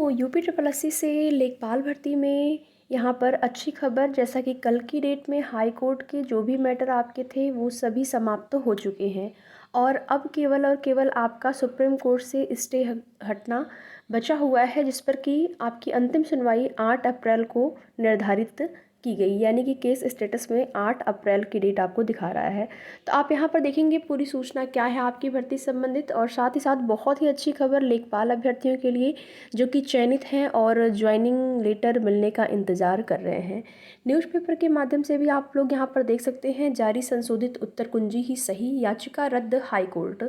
तो UP triple SC से लेखपाल भर्ती में यहाँ पर अच्छी खबर, जैसा कि कल की डेट में हाई कोर्ट के जो भी मैटर आपके थे वो सभी समाप्त तो हो चुके हैं और अब केवल और केवल आपका सुप्रीम कोर्ट से स्टे हटना बचा हुआ है, जिस पर कि आपकी अंतिम सुनवाई 8 अप्रैल को निर्धारित की गई। यानी कि केस स्टेटस में 8 अप्रैल की डेट आपको दिखा रहा है। तो आप यहाँ पर देखेंगे पूरी सूचना क्या है आपकी भर्ती से संबंधित, और साथ ही साथ बहुत ही अच्छी खबर लेखपाल अभ्यर्थियों के लिए जो कि चयनित हैं और ज्वाइनिंग लेटर मिलने का इंतज़ार कर रहे हैं। न्यूज़पेपर के माध्यम से भी आप लोग यहाँ पर देख सकते हैं, जारी संशोधित उत्तर कुंजी ही सही, याचिका रद्द हाई कोर्ट।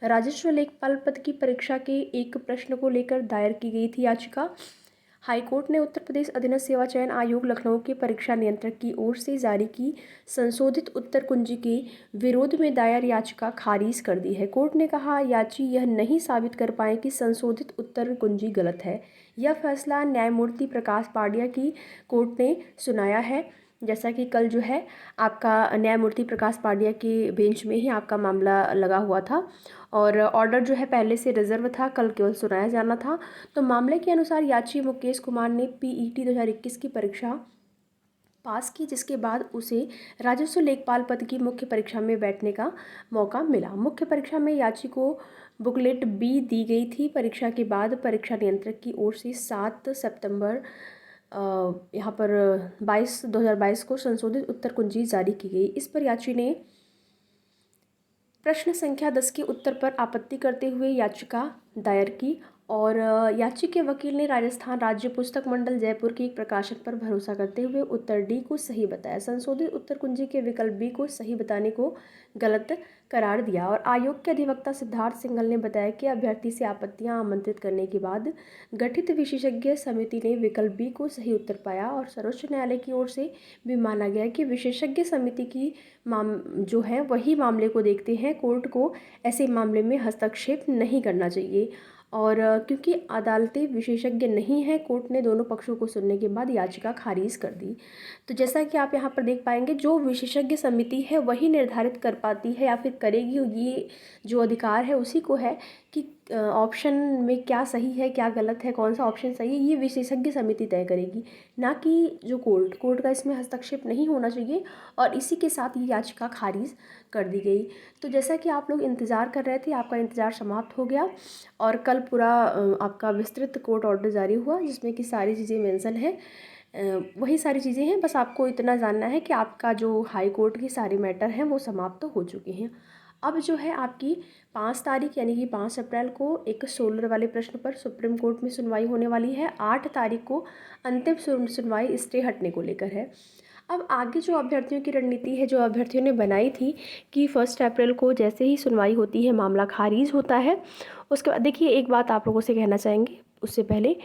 राजस्व लेखपाल पद की परीक्षा के एक प्रश्न को लेकर दायर की गई थी याचिका। हाईकोर्ट ने उत्तर प्रदेश अधीनस्थ सेवा चयन आयोग लखनऊ के परीक्षा नियंत्रक की ओर से जारी की संशोधित उत्तर कुंजी के विरोध में दायर याचिका खारिज कर दी है। कोर्ट ने कहा, याची यह नहीं साबित कर पाए कि संशोधित उत्तर कुंजी गलत है। यह फैसला न्यायमूर्ति प्रकाश पांड्या की कोर्ट ने सुनाया है। जैसा कि कल जो है आपका न्यायमूर्ति प्रकाश पांड्या के बेंच में ही आपका मामला लगा हुआ था और ऑर्डर जो है पहले से रिजर्व था, कल केवल सुनाया जाना था। तो मामले के अनुसार याची मुकेश कुमार ने पीईटी 2021 की परीक्षा पास की, जिसके बाद उसे राजस्व लेखपाल पद की मुख्य परीक्षा में बैठने का मौका मिला। मुख्य परीक्षा में याची को बुकलेट बी दी गई थी। परीक्षा के बाद परीक्षा नियंत्रक की ओर से 7 सितंबर यहाँ पर 2022 को संशोधित उत्तर कुंजी जारी की गई। इस पर याची ने प्रश्न संख्या 10 के उत्तर पर आपत्ति करते हुए याचिका दायर की और याची के वकील ने राजस्थान राज्य पुस्तक मंडल जयपुर के एक प्रकाशन पर भरोसा करते हुए उत्तर डी को सही बताया। संशोधित उत्तर कुंजी के विकल्प बी को सही बताने को गलत करार दिया और आयोग के अधिवक्ता सिद्धार्थ सिंघल ने बताया कि अभ्यर्थी से आपत्तियां आमंत्रित करने के बाद गठित विशेषज्ञ समिति ने विकल्प बी को सही उत्तर पाया और सर्वोच्च न्यायालय की ओर से भी माना गया कि विशेषज्ञ समिति की जो है वही मामले को देखते हैं, कोर्ट को ऐसे मामले में हस्तक्षेप नहीं करना चाहिए। और क्योंकि अदालती विशेषज्ञ नहीं है, कोर्ट ने दोनों पक्षों को सुनने के बाद याचिका खारिज कर दी। तो जैसा कि आप यहाँ पर देख पाएंगे, जो विशेषज्ञ समिति है वही निर्धारित कर पाती है या फिर करेगी, ये जो अधिकार है उसी को है कि ऑप्शन में क्या सही है क्या गलत है, कौन सा ऑप्शन सही है, ये विशेषज्ञ समिति तय करेगी, ना कि जो कोर्ट का इसमें हस्तक्षेप नहीं होना चाहिए। और इसी के साथ ये याचिका खारिज कर दी गई। तो जैसा कि आप लोग इंतज़ार कर रहे थे, आपका इंतज़ार समाप्त हो गया और कल पूरा आपका विस्तृत कोर्ट ऑर्डर जारी हुआ, जिसमें कि सारी चीज़ें मेंशन है। वही सारी चीज़ें हैं, बस आपको इतना जानना है कि आपका जो हाई कोर्ट की सारे मैटर हैं वो समाप्त हो चुके हैं। अब जो है आपकी 5 तारीख यानी कि 5 अप्रैल को एक सोलर वाले प्रश्न पर सुप्रीम कोर्ट में सुनवाई होने वाली है। 8 तारीख को अंतिम सुनवाई स्टे हटने को लेकर है। अब आगे जो अभ्यर्थियों की रणनीति है, जो अभ्यर्थियों ने बनाई थी कि 1 अप्रैल को जैसे ही सुनवाई होती है मामला खारिज होता है, उसके बाद देखिए एक बात आप लोगों से कहना चाहेंगे उससे पहले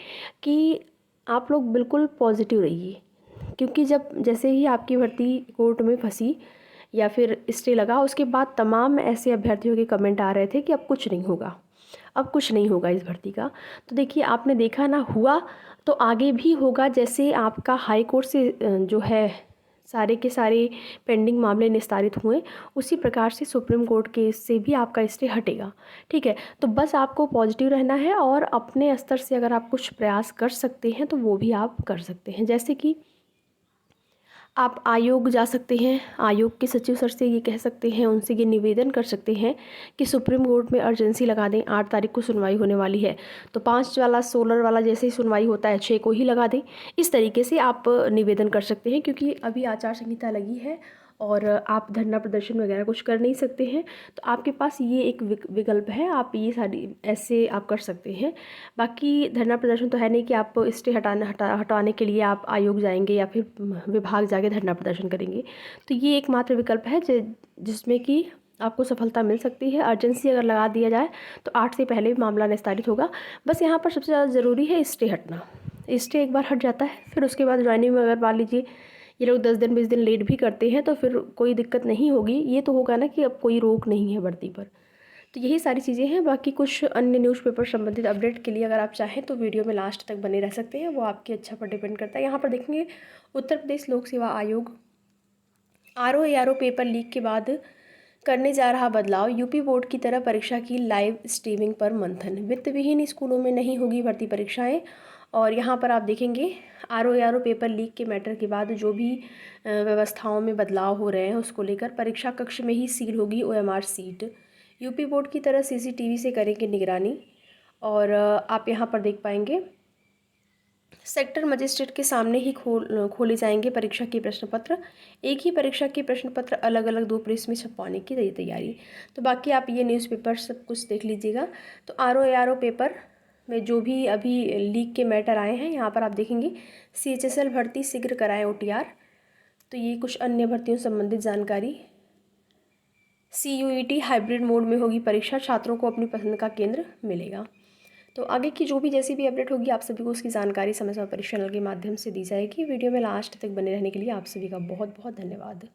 कि आप लोग बिल्कुल पॉजिटिव रहिए, क्योंकि जब जैसे ही आपकी भर्ती कोर्ट में फंसी या फिर स्टे लगा, उसके बाद तमाम ऐसे अभ्यर्थियों के कमेंट आ रहे थे कि अब कुछ नहीं होगा, अब कुछ नहीं होगा इस भर्ती का। तो देखिए आपने देखा ना, हुआ तो आगे भी होगा। जैसे आपका हाई कोर्ट से जो है सारे के सारे पेंडिंग मामले निस्तारित हुए, उसी प्रकार से सुप्रीम कोर्ट के से भी आपका स्टे हटेगा। ठीक है, तो बस आपको पॉजिटिव रहना है और अपने स्तर से अगर आप कुछ प्रयास कर सकते हैं तो वो भी आप कर सकते हैं। जैसे कि आप आयोग जा सकते हैं, आयोग के सचिव सर से ये कह सकते हैं, उनसे ये निवेदन कर सकते हैं कि सुप्रीम कोर्ट में अर्जेंसी लगा दें। 8 तारीख को सुनवाई होने वाली है, तो 5 वाला सोलर वाला जैसे ही सुनवाई होता है 6 को ही लगा दें। इस तरीके से आप निवेदन कर सकते हैं, क्योंकि अभी आचार संहिता लगी है और आप धरना प्रदर्शन वगैरह कुछ कर नहीं सकते हैं। तो आपके पास ये एक विकल्प है, आप ये सारी ऐसे आप कर सकते हैं। बाकी धरना प्रदर्शन तो है नहीं कि आप स्टे हटाने के लिए आप आयोग जाएंगे या फिर विभाग जाके धरना प्रदर्शन करेंगे। तो ये एकमात्र विकल्प है जिसमें कि आपको सफलता मिल सकती है। अर्जेंसी अगर लगा दिया जाए तो 8 से पहले भी मामला निस्तारित होगा। बस यहाँ पर सबसे ज़्यादा ज़रूरी है स्टे हटना। स्टे एक बार हट जाता है, फिर उसके बाद ज्वाइनिंग में अगर मान लीजिए ये लोग 10 दिन 20 दिन लेट भी करते हैं तो फिर कोई दिक्कत नहीं होगी। ये तो होगा ना कि अब कोई रोक नहीं है भर्ती पर। तो यही सारी चीज़ें हैं। बाकी कुछ अन्य न्यूज़पेपर संबंधित अपडेट के लिए अगर आप चाहें तो वीडियो में लास्ट तक बने रह सकते हैं, वो आपकी इच्छा पर डिपेंड करता है। यहाँ पर देखेंगे उत्तर प्रदेश लोक सेवा आयोग RO ARO पेपर लीक के बाद करने जा रहा बदलाव, यूपी बोर्ड की तरह परीक्षा की लाइव स्ट्रीमिंग पर मंथन। वित्त विहीन स्कूलों में नहीं होगी भर्ती परीक्षाएं। और यहाँ पर आप देखेंगे आरओ पेपर लीक के मैटर के बाद जो भी व्यवस्थाओं में बदलाव हो रहे हैं उसको लेकर परीक्षा कक्ष में ही सील होगी ओएमआर सीट। यूपी बोर्ड की तरह सीसीटीवी से करेंगे निगरानी। और आप यहाँ पर देख पाएंगे सेक्टर मजिस्ट्रेट के सामने ही खोले जाएंगे परीक्षा के प्रश्न पत्र। एक ही परीक्षा के प्रश्न पत्र अलग अलग 2 प्रेस में छपवाने की तैयारी। तो बाकी आप ये न्यूज़पेपर सब कुछ देख लीजिएगा। तो आरओ पेपर में जो भी अभी लीक के मैटर आए हैं यहाँ पर आप देखेंगे सीएचएसएल भर्ती शीघ्र कराएं ओटीआर। तो ये कुछ अन्य भर्तियों संबंधित जानकारी। सीयूईटी हाइब्रिड मोड में होगी परीक्षा, छात्रों को अपनी पसंद का केंद्र मिलेगा। तो आगे की जो भी जैसी भी अपडेट होगी आप सभी को उसकी जानकारी समय समय पर चैनल के माध्यम से दी जाएगी। वीडियो में लास्ट तक बने रहने के लिए आप सभी का बहुत बहुत धन्यवाद।